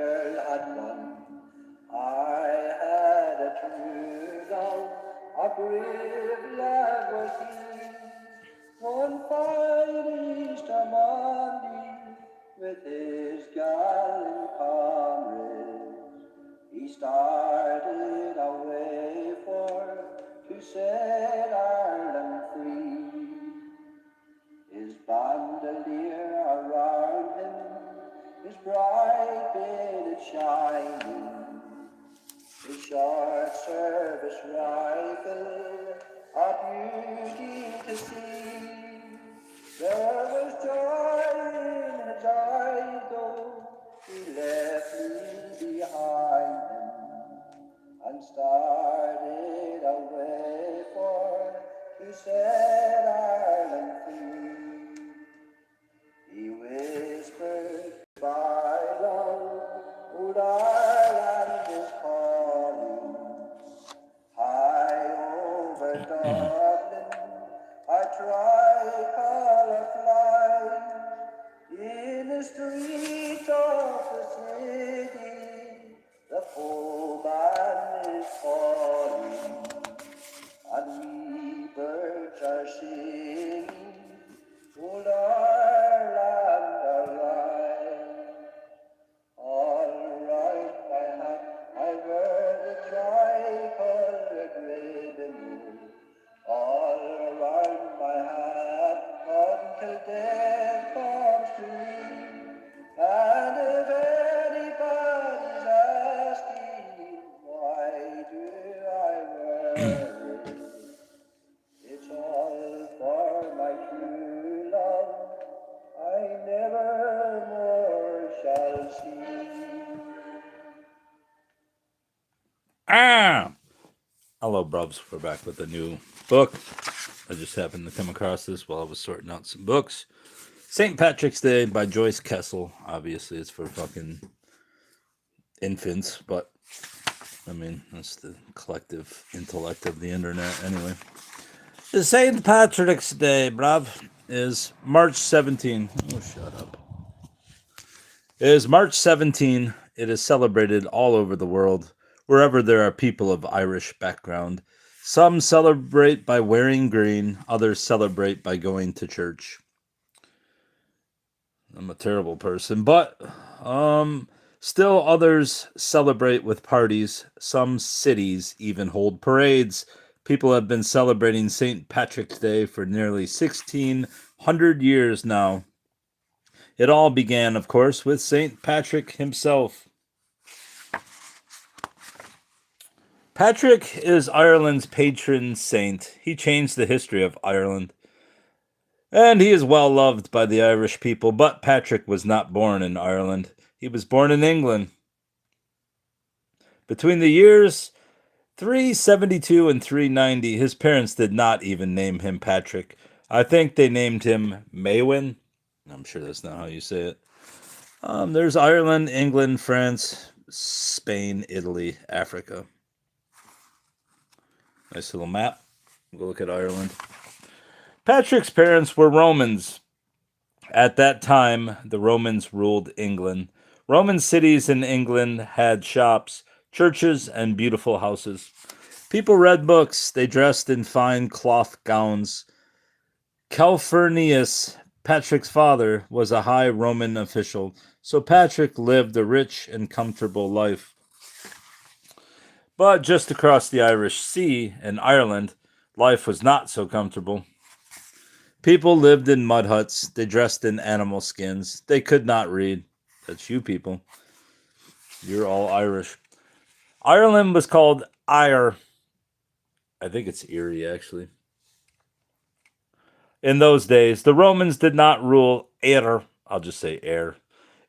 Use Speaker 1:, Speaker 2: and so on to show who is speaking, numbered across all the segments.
Speaker 1: girl had won. I had a true love, a brave lad was he. One fine Easter Monday, with his gallant comrades, he started away to set Ireland free. His bandolier around him, his bright beard shining, his short service rifle, a beauty to see. There was joy in his eyes, though he left me behind him, and started away to set Ireland free. He whispered, "Goodbye, love, old Ireland is calling." High over Dublin, a tricolour flies. In the streets of the city, the foeman is falling, and we birds are singing, "Old Ireland, arise." All right, my hat, I wear the tricolour ribbon. All around my hat, until death comes to me. And if anybody's asking, why do I wear it? It's all for my true love, I never more shall see.
Speaker 2: Hello, Brubs. We're back with a new book. I just happened to come across this while I was sorting out some books. St. Patrick's Day by Joyce Kessel. Obviously, it's for fucking infants, but I mean, that's the collective intellect of the internet anyway. The St. Patrick's Day, bruv, is March 17. Oh, shut up. It is March 17. It is celebrated all over the world, wherever there are people of Irish background. Some celebrate by wearing green, others celebrate by going to church. I'm a terrible person, but still others celebrate with parties. Some cities even hold parades. People have been celebrating St. Patrick's Day for nearly 1,600 years now. It all began, of course, with St. Patrick himself. Patrick is Ireland's patron saint. He changed the history of Ireland. And he is well loved by the Irish people, but Patrick was not born in Ireland. He was born in England. Between the years 372 and 390, his parents did not even name him Patrick. I think they named him Maewyn. I'm sure that's not how you say it. There's Ireland, England, France, Spain, Italy, Africa. Nice little map. We'll look at Ireland. Patrick's parents were Romans. At that time, the Romans ruled England. Roman cities in England had shops, churches, and beautiful houses. People read books. They dressed in fine cloth gowns. Calphurnius, Patrick's father, was a high Roman official, so Patrick lived a rich and comfortable life. But just across the Irish Sea in Ireland, life was not so comfortable. People lived in mud huts. They dressed in animal skins. They could not read. That's you people. You're all Irish. Ireland was called Eire. I think it's Erie, actually. In those days, the Romans did not rule Eire. I'll just say Eire.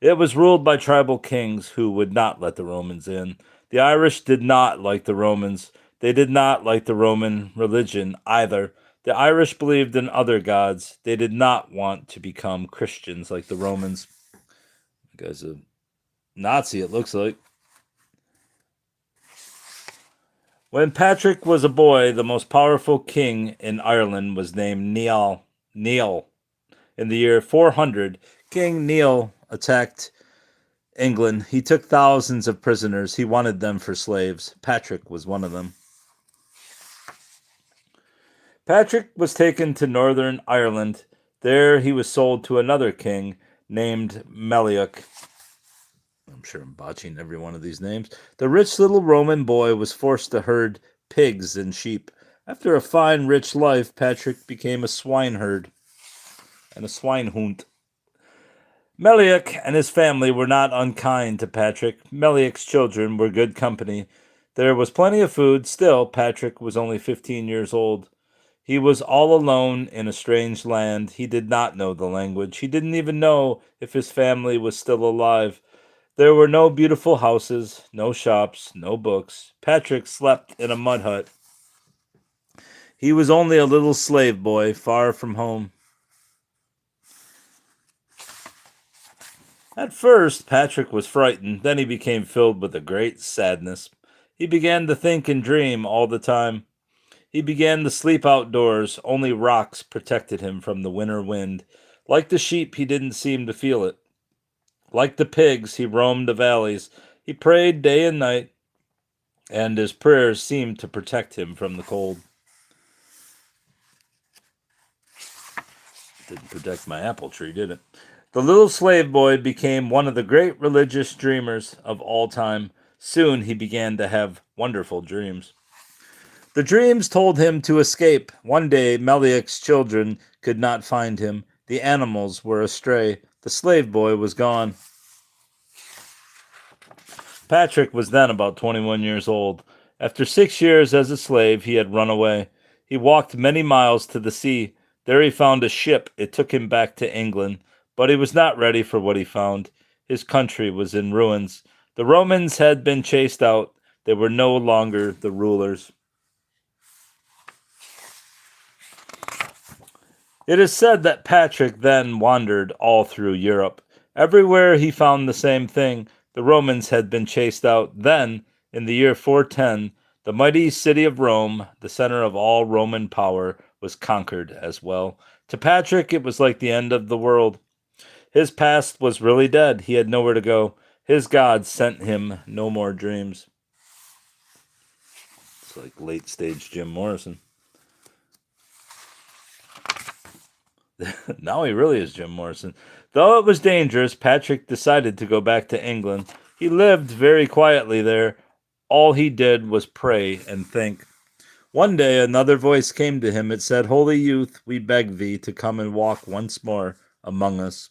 Speaker 2: It was ruled by tribal kings who would not let the Romans in. The Irish did not like the Romans. They did not like the Roman religion either. The Irish believed in other gods. They did not want to become Christians like the Romans. The guy's a Nazi, it looks like. When Patrick was a boy, the most powerful king in Ireland was named Niall. In the year 400, King Niall attacked England. He took thousands of prisoners. He wanted them for slaves. Patrick was one of them. Patrick was taken to Northern Ireland. There he was sold to another king named Melioch. I'm sure I'm botching every one of these names. The rich little Roman boy was forced to herd pigs and sheep. After a fine, rich life, Patrick became a swineherd and a swinehund. Melioch and his family were not unkind to Patrick. Melioch's children were good company. There was plenty of food. Still, Patrick was only 15 years old. He was all alone in a strange land. He did not know the language. He didn't even know if his family was still alive. There were no beautiful houses, no shops, no books. Patrick slept in a mud hut. He was only a little slave boy, far from home. At first, Patrick was frightened. Then he became filled with a great sadness. He began to think and dream all the time. He began to sleep outdoors. Only rocks protected him from the winter wind. Like the sheep, he didn't seem to feel it. Like the pigs, he roamed the valleys. He prayed day and night, and his prayers seemed to protect him from the cold. Didn't protect my apple tree, did it? The little slave boy became one of the great religious dreamers of all time. Soon he began to have wonderful dreams. The dreams told him to escape. One day, Melioch's children could not find him. The animals were astray. The slave boy was gone. Patrick was then about 21 years old. After 6 years as a slave, he had run away. He walked many miles to the sea. There he found a ship. It took him back to England. But he was not ready for what he found. His country was in ruins. The Romans had been chased out. They were no longer the rulers. It is said that Patrick then wandered all through Europe. Everywhere he found the same thing. The Romans had been chased out. Then, in the year 410, the mighty city of Rome, the center of all Roman power, was conquered as well. To Patrick, it was like the end of the world. His past was really dead. He had nowhere to go. His God sent him no more dreams. It's like late stage Jim Morrison. Now he really is Jim Morrison. Though it was dangerous, Patrick decided to go back to England. He lived very quietly there. All he did was pray and think. One day another voice came to him. It said, "Holy youth, we beg thee to come and walk once more among us."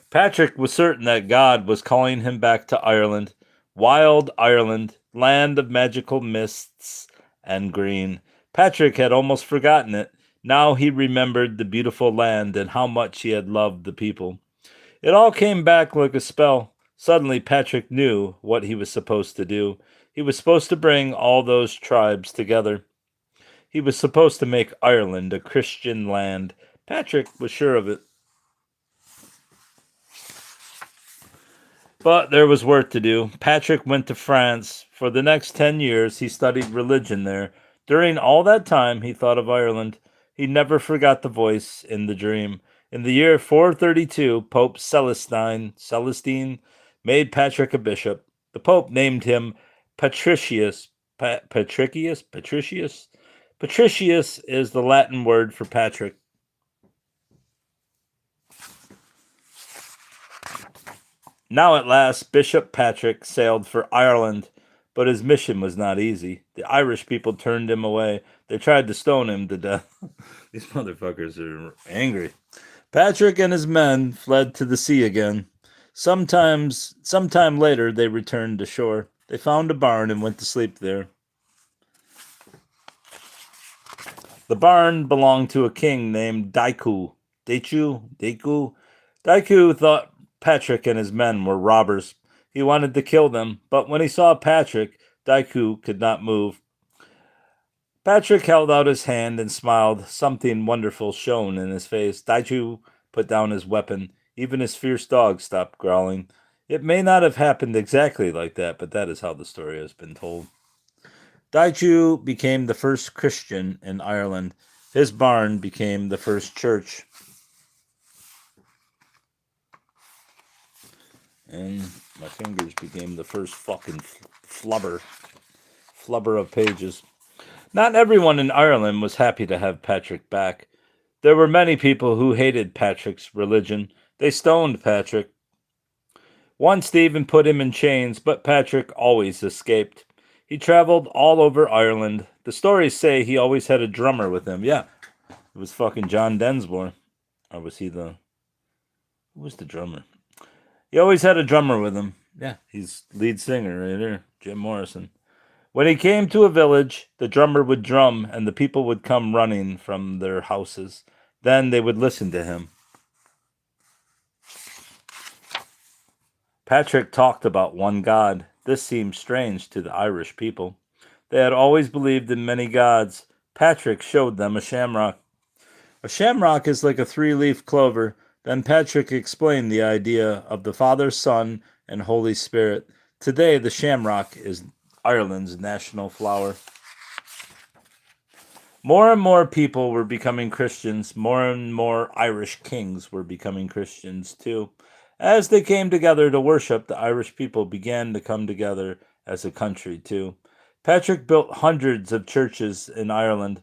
Speaker 2: Patrick was certain that God was calling him back to Ireland. Wild Ireland, land of magical mists and green. Patrick had almost forgotten it. Now he remembered the beautiful land and how much he had loved the people. It all came back like a spell. Suddenly Patrick knew what he was supposed to do. He was supposed to bring all those tribes together. He was supposed to make Ireland a Christian land. Patrick was sure of it. But there was work to do. Patrick went to France. For the next 10 years, he studied religion there. During all that time, he thought of Ireland. He never forgot the voice in the dream. In the year 432, Pope Celestine made Patrick a bishop. The Pope named him Patricius. Patricius is the Latin word for Patrick. Now at last, Bishop Patrick sailed for Ireland, but his mission was not easy. The Irish people turned him away. They tried to stone him to death. These motherfuckers are angry. Patrick and his men fled to the sea again. Sometime later, they returned to shore. They found a barn and went to sleep there. The barn belonged to a king named Daiku. Daiku thought Patrick and his men were robbers. He wanted to kill them, but when he saw Patrick, Daiku could not move. Patrick held out his hand and smiled. Something wonderful shone in his face. Daiku put down his weapon. Even his fierce dog stopped growling. It may not have happened exactly like that, but that is how the story has been told. Daiku became the first Christian in Ireland. His barn became the first church. And my fingers became the first fucking flubber of pages. Not everyone in Ireland was happy to have Patrick back. There were many people who hated Patrick's religion. They stoned Patrick. Once they even put him in chains, but Patrick always escaped. He traveled all over Ireland. The stories say he always had a drummer with him. Yeah, it was fucking John Densmore. Or was he the... Who was the drummer? He always had a drummer with him. Yeah, he's lead singer right there, Jim Morrison. When he came to a village, the drummer would drum and the people would come running from their houses. Then they would listen to him. Patrick talked about one God. This seemed strange to the Irish people. They had always believed in many gods. Patrick showed them a shamrock. A shamrock is like a three-leaf clover. Then Patrick explained the idea of the Father, Son, and Holy Spirit. Today, the shamrock is Ireland's national flower. More and more people were becoming Christians. More and more Irish kings were becoming Christians too. As they came together to worship, the Irish people began to come together as a country too. Patrick built hundreds of churches in Ireland.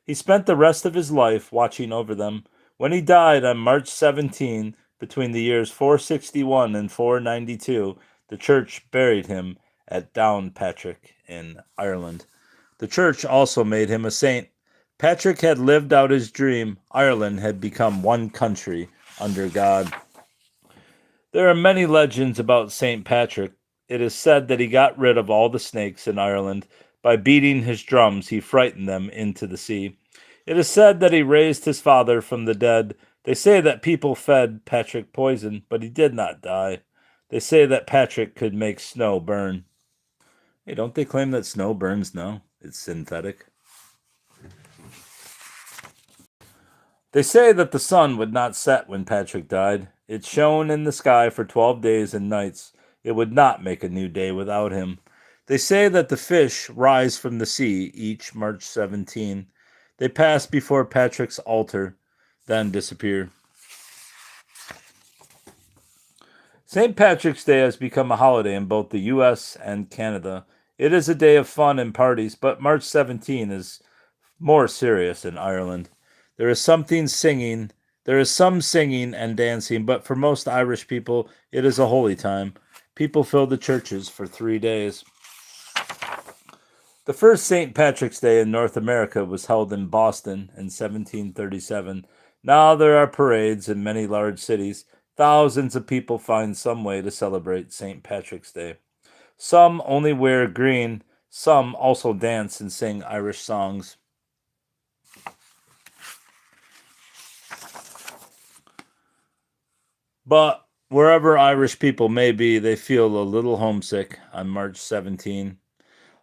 Speaker 2: He spent the rest of his life watching over them. When he died on March 17, between the years 461 and 492, the church buried him at Downpatrick in Ireland. The church also made him a saint. Patrick had lived out his dream. Ireland had become one country under God. There are many legends about St. Patrick. It is said that he got rid of all the snakes in Ireland. By beating his drums, he frightened them into the sea. It is said that he raised his father from the dead. They say that people fed Patrick poison, but he did not die. They say that Patrick could make snow burn. Hey, don't they claim that snow burns now? It's synthetic. They say that the sun would not set when Patrick died. It shone in the sky for 12 days and nights. It would not make a new day without him. They say that the fish rise from the sea each March 17. They pass before Patrick's altar, then disappear. St. Patrick's Day has become a holiday in both the U.S. and Canada. It is a day of fun and parties, but March 17 is more serious in Ireland. There is some singing and dancing, but for most Irish people, it is a holy time. People fill the churches for 3 days. The first St. Patrick's Day in North America was held in Boston in 1737. Now there are parades in many large cities. Thousands of people find some way to celebrate St. Patrick's Day. Some only wear green. Some also dance and sing Irish songs. But wherever Irish people may be, they feel a little homesick on March 17.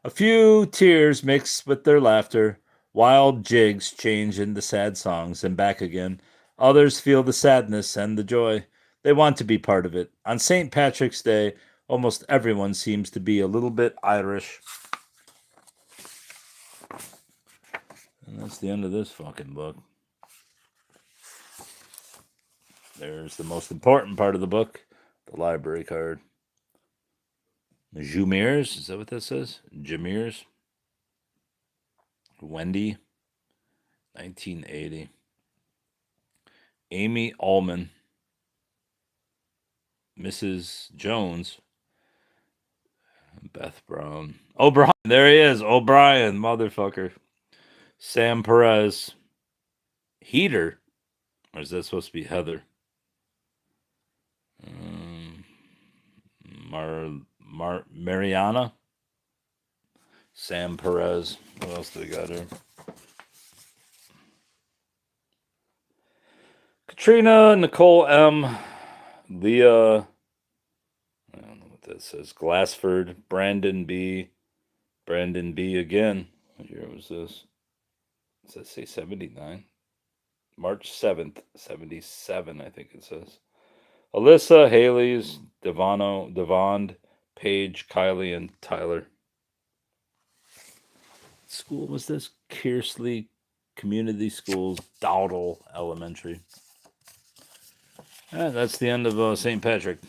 Speaker 2: A few tears mix with their laughter. Wild jigs change into sad songs and back again. Others feel the sadness and the joy. They want to be part of it. On St. Patrick's Day, almost everyone seems to be a little bit Irish. And that's the end of this fucking book. There's the most important part of the book, the library card. Jumeir's, is that what that says? Jameers. Wendy, 1980. Amy Allman. Mrs. Jones. Beth Brown. O'Brien, there he is. O'Brien, motherfucker. Sam Perez. Heater. Or is that supposed to be Heather? Mariana. Sam Perez. What else do we got here? Katrina, Nicole M. Leah. I don't know what that says. Glassford. Brandon B. Brandon B. again. What year was this? Does that say 79? March 7th, 77, I think it says. Alyssa, Haley's, Devond, Paige, Kylie, and Tyler. What school was this? Kearsley Community Schools, Dowdle Elementary. That's the end of St. Patrick.